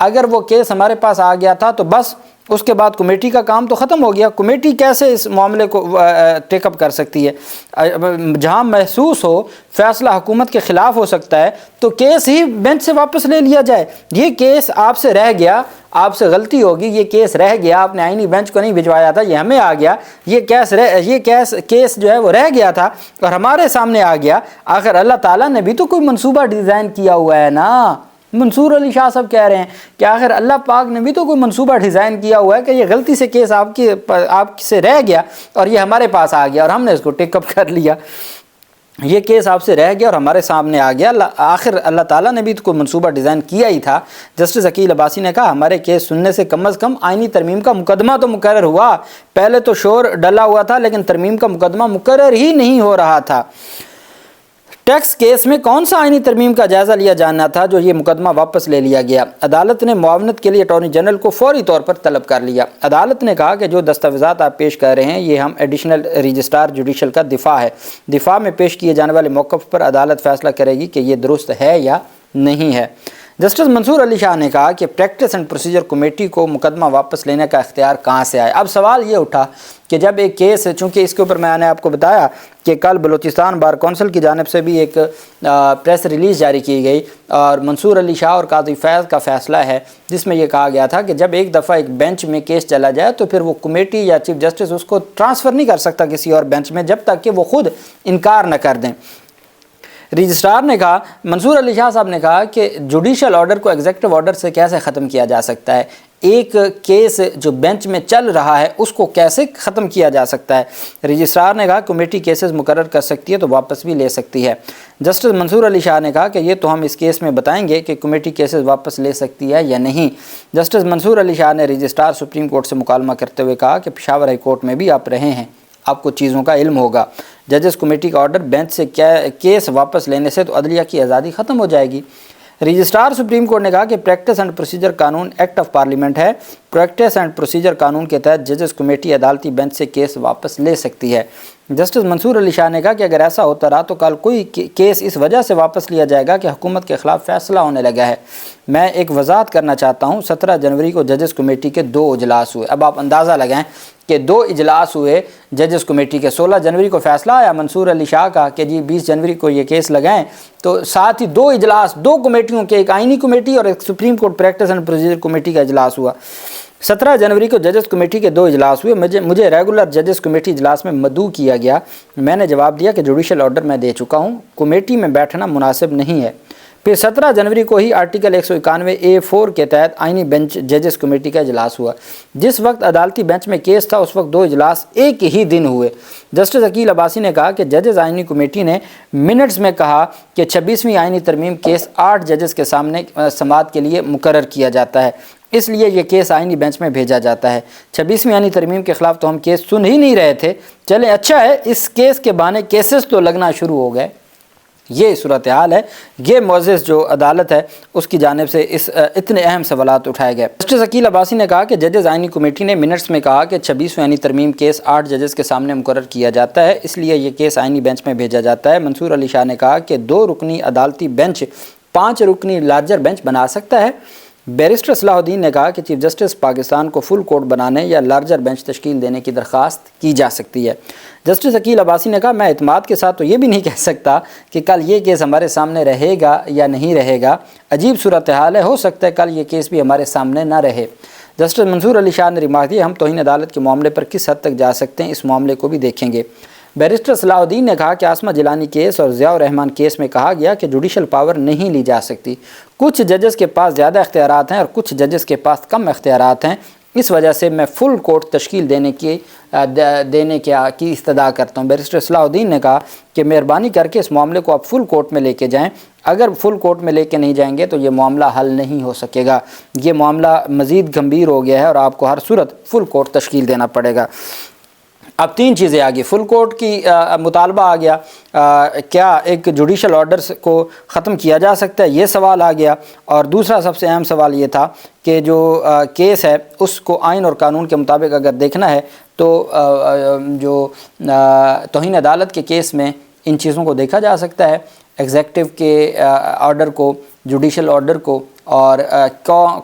اگر وہ کیس ہمارے پاس آ گیا تھا تو بس اس کے بعد کمیٹی کا کام تو ختم ہو گیا. کمیٹی کیسے اس معاملے کو ٹیک اپ کر سکتی ہے؟ جہاں محسوس ہو فیصلہ حکومت کے خلاف ہو سکتا ہے تو کیس ہی بینچ سے واپس لے لیا جائے. یہ کیس آپ سے رہ گیا، آپ سے غلطی ہوگی، یہ کیس رہ گیا، آپ نے آئینی بینچ کو نہیں بھجوایا تھا، یہ ہمیں آ گیا، یہ کیس جو ہے وہ رہ گیا تھا اور ہمارے سامنے آ گیا. آخر اللہ تعالیٰ نے بھی تو کوئی منصوبہ ڈیزائن کیا ہوا ہے نا. منصور علی شاہ صاحب کہہ رہے ہیں کہ آخر اللہ پاک نے بھی تو کوئی منصوبہ ڈیزائن کیا ہوا ہے کہ یہ غلطی سے کیس آپ سے رہ گیا اور یہ ہمارے پاس آ گیا اور ہم نے اس کو ٹیک اپ کر لیا. یہ کیس آپ سے رہ گیا اور ہمارے سامنے آ گیا. آخر اللہ تعالیٰ نے بھی تو کوئی منصوبہ ڈیزائن کیا ہی تھا. جسٹس عقیل عباسی نے کہا ہمارے کیس سننے سے کم از کم آئینی ترمیم کا مقدمہ تو مقرر ہوا. پہلے تو شور ڈلا ہوا تھا لیکن ترمیم کا مقدمہ مقرر ہی نہیں ہو رہا تھا. ٹیکس کیس میں کون سا آئینی ترمیم کا جائزہ لیا جانا تھا جو یہ مقدمہ واپس لے لیا گیا؟ عدالت نے معاونت کے لیے اٹارنی جنرل کو فوری طور پر طلب کر لیا. عدالت نے کہا کہ جو دستاویزات آپ پیش کر رہے ہیں یہ ہم ایڈیشنل رجسٹرار جوڈیشل کا دفاع ہے. دفاع میں پیش کیے جانے والے موقف پر عدالت فیصلہ کرے گی کہ یہ درست ہے یا نہیں ہے. جسٹس منصور علی شاہ نے کہا کہ پریکٹس اینڈ پروسیجر کمیٹی کو مقدمہ واپس لینے کا اختیار کہاں سے آئے؟ اب سوال یہ اٹھا کہ جب ایک کیس ہے، چونکہ اس کے اوپر میں نے آپ کو بتایا کہ کل بلوچستان بار کونسل کی جانب سے بھی ایک پریس ریلیز جاری کی گئی اور منصور علی شاہ اور قاضی فیض کا فیصلہ ہے جس میں یہ کہا گیا تھا کہ جب ایک دفعہ ایک بینچ میں کیس چلا جائے تو پھر وہ کمیٹی یا چیف جسٹس اس کو ٹرانسفر نہیں کر سکتا کسی اور بینچ میں جب تک کہ وہ خود انکار نہ کر دیں. رجسٹرار نے کہا، منصور علی شاہ صاحب نے کہا کہ جوڈیشل آرڈر کو ایگزیکٹو آرڈر سے کیسے ختم کیا جا سکتا ہے؟ ایک کیس جو بینچ میں چل رہا ہے اس کو کیسے ختم کیا جا سکتا ہے؟ رجسٹرار نے کہا کمیٹی کیسز مقرر کر سکتی ہے تو واپس بھی لے سکتی ہے. جسٹس منصور علی شاہ نے کہا کہ یہ تو ہم اس کیس میں بتائیں گے کہ کمیٹی کیسز واپس لے سکتی ہے یا نہیں. جسٹس منصور علی شاہ نے رجسٹرار سپریم کورٹ سے مکالمہ کرتے ہوئے کہا کہ پشاور ہائی کورٹ میں بھی آپ رہے ہیں، آپ کو چیزوں کا علم ہوگا. ججز کمیٹی کا آرڈر بینچ سے کیس واپس لینے سے تو عدلیہ کی آزادی ختم ہو جائے گی. رجسٹرار سپریم کورٹ نے کہا کہ پریکٹس اینڈ پروسیجر قانون ایکٹ آف پارلیمنٹ ہے. پریکٹس اینڈ پروسیجر قانون کے تحت ججز کمیٹی عدالتی بینچ سے کیس واپس لے سکتی ہے. جسٹس منصور علی شاہ نے کہا کہ اگر ایسا ہوتا رہا تو کل کوئی کیس اس وجہ سے واپس لیا جائے گا کہ حکومت کے خلاف فیصلہ ہونے لگا ہے. میں ایک وضاحت کرنا چاہتا ہوں، 17 جنوری کو ججز کمیٹی کے 2 اجلاس ہوئے. اب آپ اندازہ لگائیں کہ 2 اجلاس ہوئے ججز کمیٹی کے. 16 جنوری کو فیصلہ آیا منصور علی شاہ کا کہ جی 20 جنوری کو یہ کیس لگائیں، تو ساتھ ہی 2 اجلاس 2 کمیٹیوں کے، ایک آئینی کمیٹی اور ایک supreme court practice and procedure committee کا اجلاس ہوا. 17 جنوری کو ججز کمیٹی کے 2 اجلاس ہوئے. مجھے ریگولر ججز کمیٹی اجلاس میں مدعو کیا گیا. میں نے جواب دیا کہ جوڈیشل آرڈر میں دے چکا ہوں، کمیٹی میں بیٹھنا مناسب نہیں ہے. پھر 17 جنوری کو ہی آرٹیکل 191A(4) کے تحت آئینی بینچ ججز کمیٹی کا اجلاس ہوا. جس وقت عدالتی بینچ میں کیس تھا اس وقت 2 اجلاس ایک ہی دن ہوئے. جسٹس عقیل عباسی نے کہا کہ ججز آئینی کمیٹی نے منٹس میں کہا کہ 26ویں آئینی ترمیم کیس 8 ججز کے سامنے سماعت کے لیے مقرر کیا جاتا ہے، اس لیے یہ کیس آئینی بینچ میں بھیجا جاتا ہے. 26ویں آئینی ترمیم کے خلاف تو ہم کیس سن ہی نہیں رہے تھے. چلیں اچھا ہے، اس کیس کے بہانے کیسز تو لگنا شروع ہو گئے. یہ صورتحال ہے. یہ معزز جو عدالت ہے اس کی جانب سے اس اتنے اہم سوالات اٹھائے گئے. جسٹس عقیل عباسی نے کہا کہ ججز آئینی کمیٹی نے منٹس میں کہا کہ 26ویں آئینی ترمیم کیس 8 ججز کے سامنے مقرر کیا جاتا ہے، اس لیے یہ کیس آئینی بینچ میں بھیجا جاتا ہے. منصور علی شاہ نے کہا کہ 2 رکنی عدالتی بینچ 5 رکنی لارجر بینچ بنا سکتا ہے. بیرسٹر صلاح الدین نے کہا کہ چیف جسٹس پاکستان کو فل کورٹ بنانے یا لارجر بینچ تشکیل دینے کی درخواست کی جا سکتی ہے. جسٹس عقیل عباسی نے کہا میں اعتماد کے ساتھ تو یہ بھی نہیں کہہ سکتا کہ کل یہ کیس ہمارے سامنے رہے گا یا نہیں رہے گا. عجیب صورتحال ہے، ہو سکتا ہے کل یہ کیس بھی ہمارے سامنے نہ رہے. جسٹس منصور علی شاہ نے ریمارک دی ہم توہین عدالت کے معاملے پر کس حد تک جا سکتے ہیں، اس معاملے کو بھی دیکھیں گے. بیرسٹر صلاح الدین نے کہا کہ عاصمہ جیلانی کیس اور ضیاء الرحمان کیس میں کہا گیا کہ جوڈیشل پاور نہیں لی جا سکتی. کچھ ججز کے پاس زیادہ اختیارات ہیں اور کچھ ججز کے پاس کم اختیارات ہیں، اس وجہ سے میں فل کورٹ تشکیل دینے کی استدعا کرتا ہوں. بیرسٹر صلاح الدین نے کہا کہ مہربانی کر کے اس معاملے کو آپ فل کورٹ میں لے کے جائیں. اگر فل کورٹ میں لے کے نہیں جائیں گے تو یہ معاملہ حل نہیں ہو سکے گا. یہ معاملہ مزید گمبھیر ہو گیا ہے اور آپ کو ہر صورت فل کورٹ تشکیل دینا پڑے گا. اب 3 چیزیں آ گئی. فل کورٹ کی مطالبہ آ گیا، کیا ایک جوڈیشل آرڈر کو ختم کیا جا سکتا ہے، یہ سوال آ گیا. اور دوسرا سب سے اہم سوال یہ تھا کہ جو کیس ہے اس کو آئین اور قانون کے مطابق اگر دیکھنا ہے تو جو توہین عدالت کے کیس میں ان چیزوں کو دیکھا جا سکتا ہے. ایگزیکٹو کے آرڈر کو، جوڈیشل آرڈر کو، اور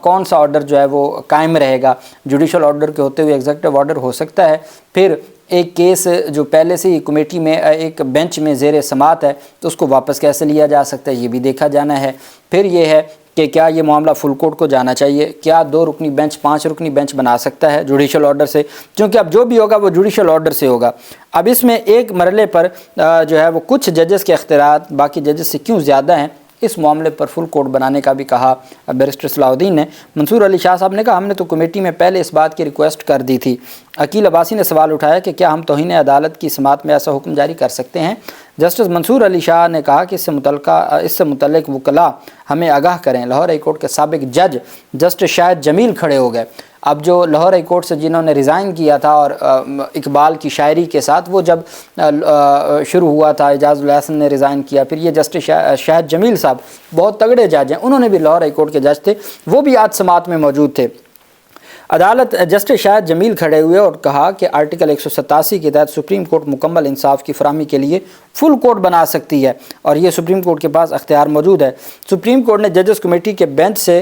کون سا آرڈر جو ہے وہ قائم رہے گا. جوڈیشل آرڈر کے ہوتے ہوئے ایگزیکٹو آرڈر ہو سکتا ہے. پھر ایک کیس جو پہلے سے ہی کمیٹی میں ایک بینچ میں زیر سماعت ہے تو اس کو واپس کیسے لیا جا سکتا ہے، یہ بھی دیکھا جانا ہے. پھر یہ ہے کہ کیا یہ معاملہ فل کورٹ کو جانا چاہیے، کیا 2 رکنی بینچ 5 رکنی بینچ بنا سکتا ہے جوڈیشل آرڈر سے، کیونکہ اب جو بھی ہوگا وہ جوڈیشل آرڈر سے ہوگا. اب اس میں ایک مرحلے پر جو ہے وہ کچھ ججز کے اختیارات باقی ججز سے کیوں زیادہ ہیں، اس معاملے پر فل کورٹ بنانے کا بھی کہا بیرسٹر صلاح الدین نے. منصور علی شاہ صاحب نے کہا ہم نے تو کمیٹی میں پہلے اس بات کی ریکویسٹ کر دی تھی. عقیل عباسی نے سوال اٹھایا کہ کیا ہم توہین عدالت کی سماعت میں ایسا حکم جاری کر سکتے ہیں. جسٹس منصور علی شاہ نے کہا کہ اس سے متعلق وکلاء ہمیں آگاہ کریں. لاہور ہائی کورٹ کے سابق جج جسٹس شاہد جمیل کھڑے ہو گئے. اب جو لاہور ہائی کورٹ سے جنہوں نے ریزائن کیا تھا اور اقبال کی شاعری کے ساتھ وہ جب شروع ہوا تھا، اعجاز الاحسن نے ریزائن کیا، پھر یہ جسٹس شاہد جمیل صاحب بہت تگڑے جج ہیں، انہوں نے بھی لاہور ہائی کورٹ کے جج تھے، وہ بھی آج سماعت میں موجود تھے. عدالت جسٹس شاہد جمیل کھڑے ہوئے اور کہا کہ آرٹیکل 187 کے تحت سپریم کورٹ مکمل انصاف کی فراہمی کے لیے فل کورٹ بنا سکتی ہے اور یہ سپریم کورٹ کے پاس اختیار موجود ہے. سپریم کورٹ نے ججز کمیٹی کے بینچ سے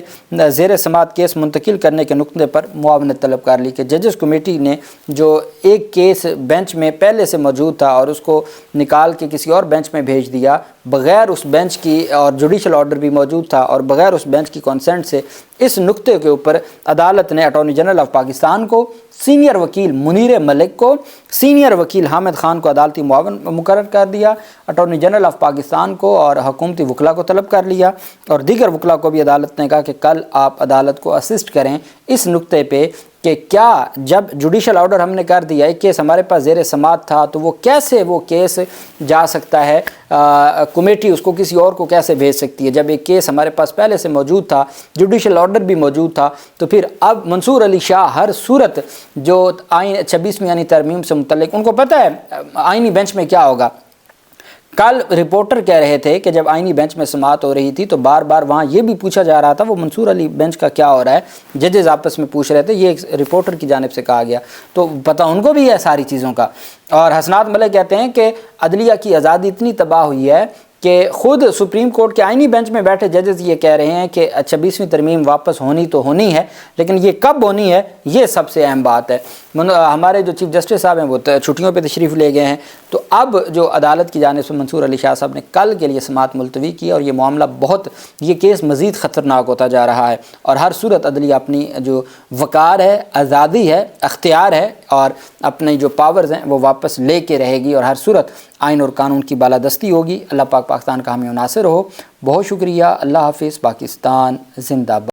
زیر سماعت کیس منتقل کرنے کے نقطے پر معاونت طلب کر لی کہ ججز کمیٹی نے جو ایک کیس بینچ میں پہلے سے موجود تھا اور اس کو نکال کے کسی اور بینچ میں بھیج دیا بغیر اس بینچ کی، اور جوڈیشل آرڈر بھی موجود تھا اور بغیر اس بینچ کی کنسنٹ سے، اس نقطے کے اوپر عدالت نے اٹارنی جنرل آف پاکستان کو، سینئر وکیل منیر ملک کو، سینئر وکیل حامد خان کو عدالتی معاون مقرر کر دیا، اٹارنی جنرل آف پاکستان کو اور حکومتی وکلاء کو طلب کر لیا، اور دیگر وکلاء کو بھی عدالت نے کہا کہ کل آپ عدالت کو اسسٹ کریں اس نقطے پہ کہ کیا جب جوڈیشل آرڈر ہم نے کر دیا، ایک کیس ہمارے پاس زیر سماعت تھا تو وہ کیسے وہ کیس جا سکتا ہے، کمیٹی اس کو کسی اور کو کیسے بھیج سکتی ہے جب ایک کیس ہمارے پاس پہلے سے موجود تھا، جوڈیشل آرڈر بھی موجود تھا. تو پھر اب منصور علی شاہ ہر صورت جو آئین 26ویں یعنی ترمیم سے متعلق، ان کو پتہ ہے آئینی بینچ میں کیا ہوگا. کل رپورٹر کہہ رہے تھے کہ جب آئینی بینچ میں سماعت ہو رہی تھی تو بار بار وہاں یہ بھی پوچھا جا رہا تھا وہ منصور علی بینچ کا کیا ہو رہا ہے، ججز آپس میں پوچھ رہے تھے، یہ ایک رپورٹر کی جانب سے کہا گیا، تو پتہ ان کو بھی ہے ساری چیزوں کا. اور حسنات ملک کہتے ہیں کہ عدلیہ کی آزادی اتنی تباہ ہوئی ہے کہ خود سپریم کورٹ کے آئینی بینچ میں بیٹھے ججز یہ کہہ رہے ہیں کہ 26ویں ترمیم واپس ہونی تو ہونی ہے، لیکن یہ کب ہونی ہے یہ سب سے اہم بات ہے. ہمارے جو چیف جسٹس صاحب ہیں وہ چھٹیوں پہ تشریف لے گئے ہیں، تو اب جو عدالت کی جانب سے منصور علی شاہ صاحب نے کل کے لیے سماعت ملتوی کی، اور یہ معاملہ یہ کیس مزید خطرناک ہوتا جا رہا ہے، اور ہر صورت عدلیہ اپنی جو وقار ہے، آزادی ہے، اختیار ہے، اور اپنے جو پاورز ہیں وہ واپس لے کے رہے گی، اور ہر صورت آئین اور قانون کی بالادستی ہوگی. اللہ پاک پاکستان کا حامی و ناصر ہو. بہت شکریہ. اللہ حافظ. پاکستان زندہ باد.